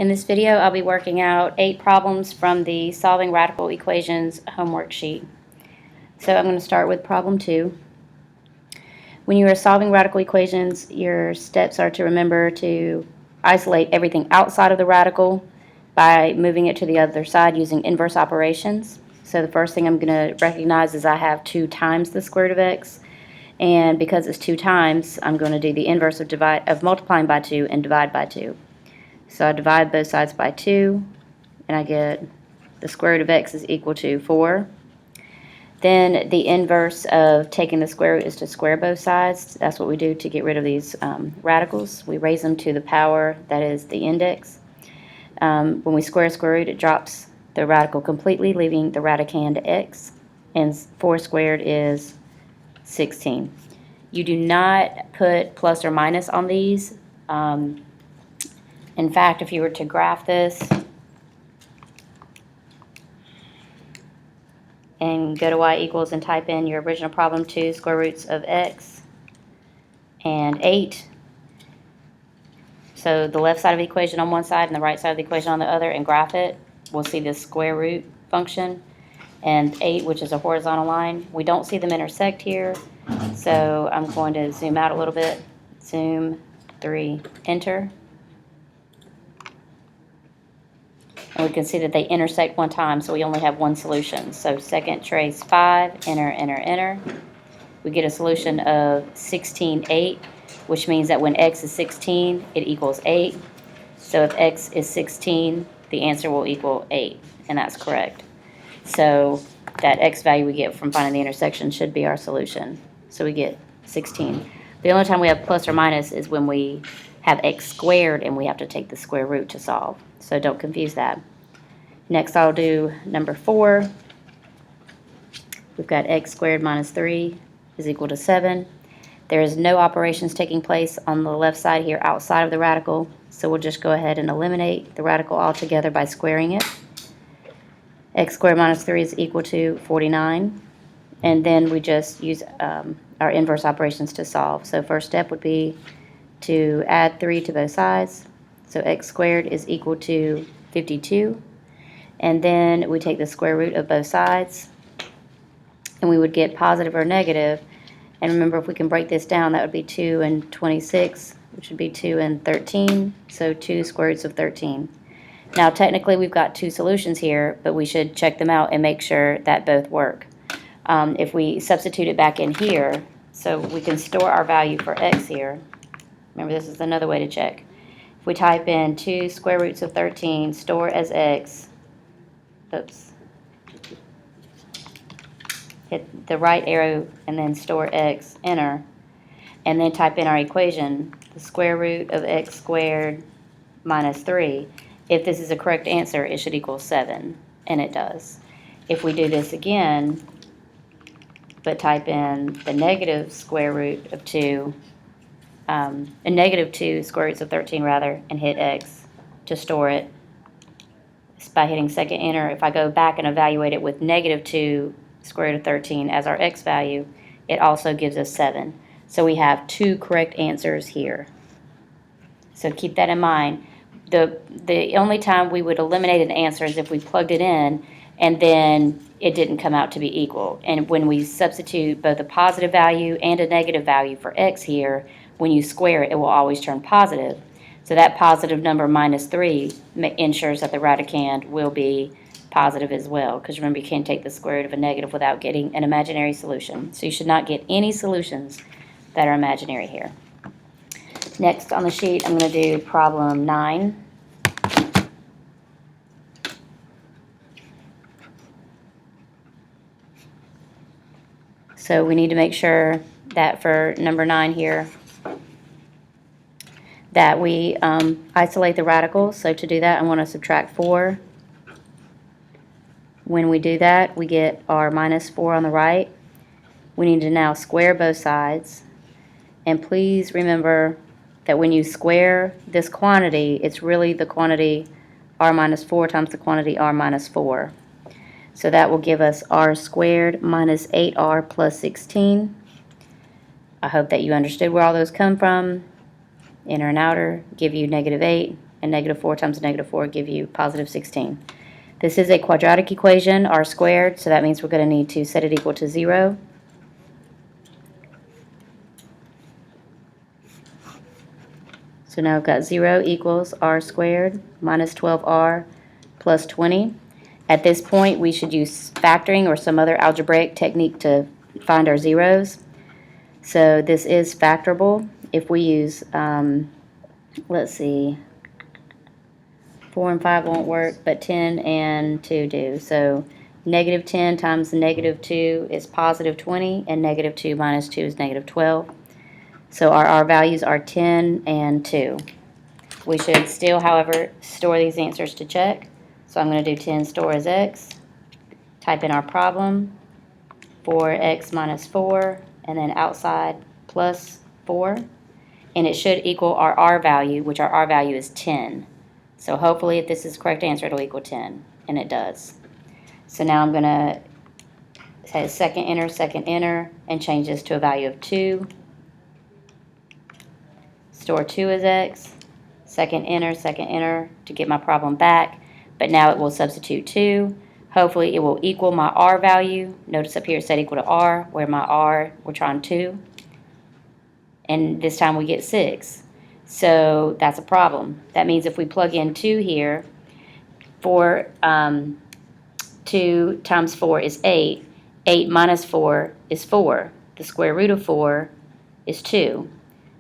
In this video, I'll be working out 8 problems from the Solving Radical Equations homework sheet. So I'm going to start with problem 2. When you are solving radical equations, your steps are to remember to isolate everything outside of the radical by moving it to the other side using inverse operations. So the first thing I'm going to recognize is I have 2 times the square root of x. And because it's 2 times, I'm going to do the inverse of multiplying by 2 and divide by 2. So I divide both sides by 2, and I get the square root of x is equal to 4. Then the inverse of taking the square root is to square both sides. That's what we do to get rid of these radicals. We raise them to the power that is the index. When we square square root, it drops the radical completely, leaving the radicand x, and 4 squared is 16. You do not put plus or minus on these. In fact, if you were to graph this and go to y equals and type in your original problem 2 square roots of x and 8, so the left side of the equation on one side and the right side of the equation on the other, and graph it, we'll see this square root function, and 8, which is a horizontal line. We don't see them intersect here, so I'm going to zoom out a little bit. Zoom, 3, enter. And we can see that they intersect one time, so we only have one solution. So second trace 5, enter, enter, enter. We get a solution of 16, 8, which means that when x is 16, it equals 8. So if x is 16, the answer will equal 8, and that's correct. So that x value we get from finding the intersection should be our solution. So we get 16. The only time we have plus or minus is when we have x squared and we have to take the square root to solve. So don't confuse that. Next, I'll do number 4. We've got x squared minus 3 is equal to 7. There is no operations taking place on the left side here outside of the radical, so we'll just go ahead and eliminate the radical altogether by squaring it. X squared minus 3 is equal to 49, and then we just use our inverse operations to solve. So first step would be to add 3 to both sides. So x squared is equal to 52. And then we take the square root of both sides, and we would get positive or negative. And remember, if we can break this down, that would be 2 and 26, which would be 2 and 13. So 2 square roots of 13. Now technically we've got 2 solutions here, but we should check them out and make sure that both work. If we substitute it back in here, so we can store our value for x here. Remember, this is another way to check. If we type in 2 square roots of 13, store as x, oops, hit the right arrow and then store x, enter, and then type in our equation, the square root of x squared minus 3. If this is a correct answer, it should equal 7, and it does. If we do this again, but type in the negative square root of 2, a negative 2 square roots of 13 rather, and hit x to store it. Just by hitting second enter, if I go back and evaluate it with negative 2 square root of 13 as our x value, it also gives us 7. So we have 2 correct answers here. So keep that in mind. The only time we would eliminate an answer is if we plugged it in and then it didn't come out to be equal. And when we substitute both a positive value and a negative value for x here, when you square it, it will always turn positive. So that positive number minus 3 ensures that the radicand will be positive as well, because remember, you can't take the square root of a negative without getting an imaginary solution. So you should not get any solutions that are imaginary here. Next on the sheet, I'm going to do problem 9. So we need to make sure that for number 9 here, that we isolate the radicals. So to do that, I want to subtract 4. When we do that, we get our minus 4 on the right. We need to now square both sides. And please remember that when you square this quantity, it's really the quantity r minus 4 times the quantity r minus 4. So that will give us r squared minus 8r plus 16. I hope that you understood where all those come from. Inner and outer give you negative 8 and negative 4 times negative 4 give you positive 16. This is a quadratic equation, r squared, so that means we're going to need to set it equal to 0. So now I've got 0 equals r squared minus 12r plus 20. At this point, we should use factoring or some other algebraic technique to find our zeros. So this is factorable. If we use, let's see, 4 and 5 won't work, but 10 and 2 do. So negative 10 times negative 2 is positive 20, and negative 2 minus 2 is negative 12. So our R values are 10 and 2. We should still, however, store these answers to check. So I'm going to do 10 store as x, type in our problem, 4x minus 4, and then outside plus 4. And it should equal our R value, which our R value is 10. So hopefully if this is the correct answer, it'll equal 10, and it does. So now I'm going to say second enter, and change this to a value of 2. Store 2 as x, second enter to get my problem back, but now it will substitute 2. Hopefully it will equal my R value. Notice up here it said equal to R, where my R, we're trying 2. And this time we get 6. So that's a problem. That means if we plug in 2 here, 2 times 4 is 8. 8 minus 4 is 4. The square root of 4 is 2.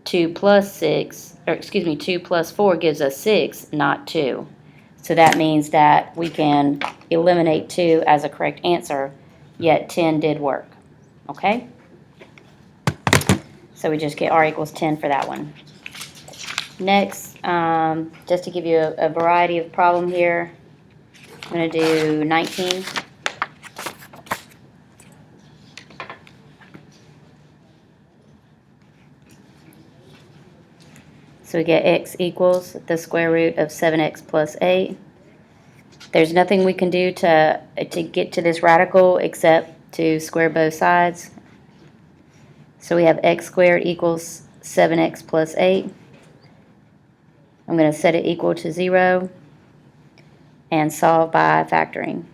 2 plus 4 gives us 6, not 2. So that means that we can eliminate 2 as a correct answer, yet 10 did work. Okay? So we just get R equals 10 for that one. Next, just to give you a variety of problem here, I'm going to do 19. So we get x equals the square root of 7x plus 8. There's nothing we can do to get to this radical except to square both sides. So we have x squared equals 7x plus 8. I'm going to set it equal to 0 and solve by factoring.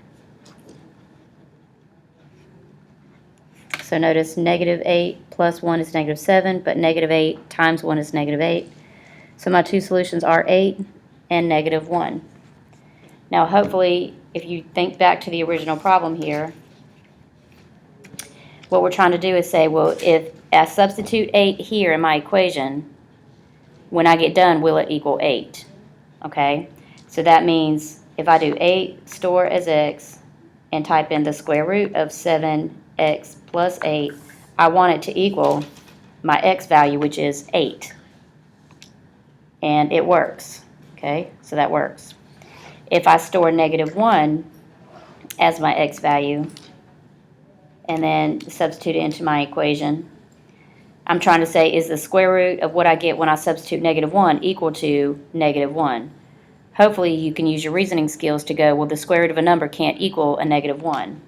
So notice negative 8 plus 1 is negative 7, but negative 8 times 1 is negative 8. So my two solutions are 8 and negative 1. Now hopefully, if you think back to the original problem here, what we're trying to do is say, well, if I substitute 8 here in my equation, when I get done, will it equal 8? Okay, so that means if I do 8 store as x and type in the square root of 7x plus 8, I want it to equal my x value, which is 8. And it works. Okay, so that works. If I store negative 1 as my x value and then substitute it into my equation, I'm trying to say, is the square root of what I get when I substitute negative 1 equal to negative 1? Hopefully you can use your reasoning skills to go, well, the square root of a number can't equal a negative 1.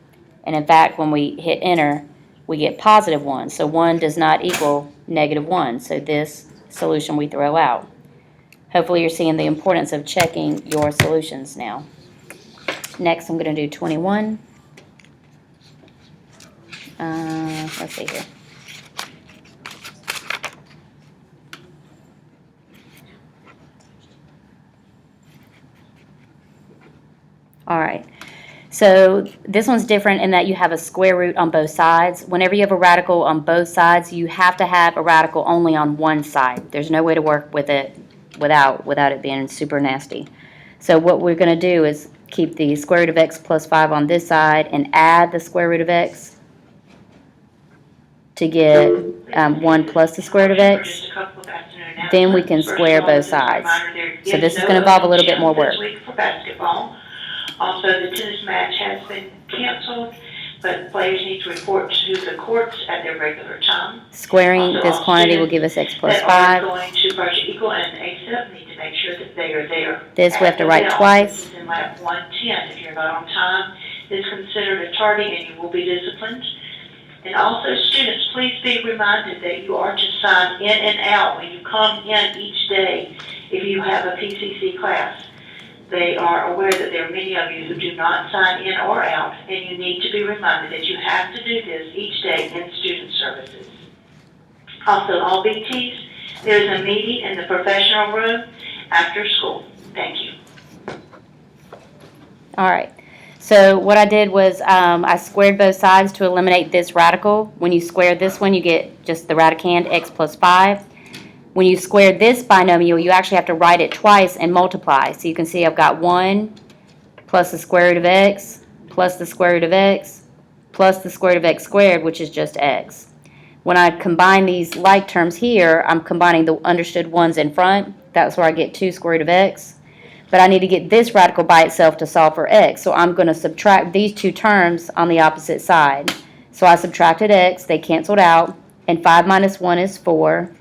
And in fact, when we hit enter, we get positive 1. So 1 does not equal negative 1. So this solution we throw out. Hopefully you're seeing the importance of checking your solutions now. Next, I'm going to do 21. Let's see here. All right. So this one's different in that you have a square root on both sides. Whenever you have a radical on both sides, you have to have a radical only on one side. There's no way to work with it without it being super nasty. So what we're going to do is keep the square root of x plus 5 on this side and add the square root of x to get 1 plus the square root of x. Then we can square both sides. So this is going to involve a little bit more work. Also, the tennis match has been canceled, but players need to report to the courts at their regular time. Squaring this quantity will give us x plus 5. That are going to project equal and ACEP need to make sure that they are there. This we have to write twice. In lab 110, if you're not on time, it's considered a tardy and you will be disciplined. And also, students, please be reminded that you are to sign in and out when you come in each day if you have a PCC class. They are aware that there are many of you who do not sign in or out, and you need to be reminded that you have to do this each day in student services. Also, all BTs, there is a meeting in the professional room after school. Thank you. All right. So what I did was I squared both sides to eliminate this radical. When you square this one, you get just the radicand, x plus 5. When you square this binomial, you actually have to write it twice and multiply. So you can see I've got 1 plus the square root of x plus the square root of x plus the square root of x squared, which is just x. When I combine these like terms here, I'm combining the understood ones in front. That's where I get 2 square root of x. But I need to get this radical by itself to solve for x. So I'm going to subtract these two terms on the opposite side. So I subtracted x, they canceled out, and 5 minus 1 is 4.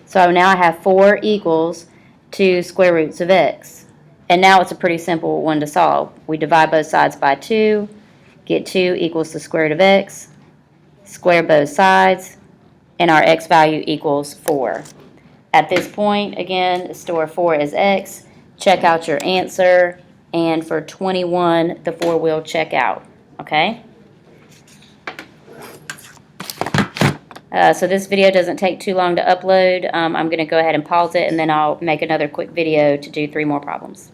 So now I have 4 equals 2 square roots of x. And now it's a pretty simple one to solve. We divide both sides by 2, get 2 equals the square root of x, square both sides, and our x value equals 4. At this point, again, store 4 as x, check out your answer, and for 21, the 4 will check out, okay? So this video doesn't take too long to upload. I'm going to go ahead and pause it, and then I'll make another quick video to do 3 more problems.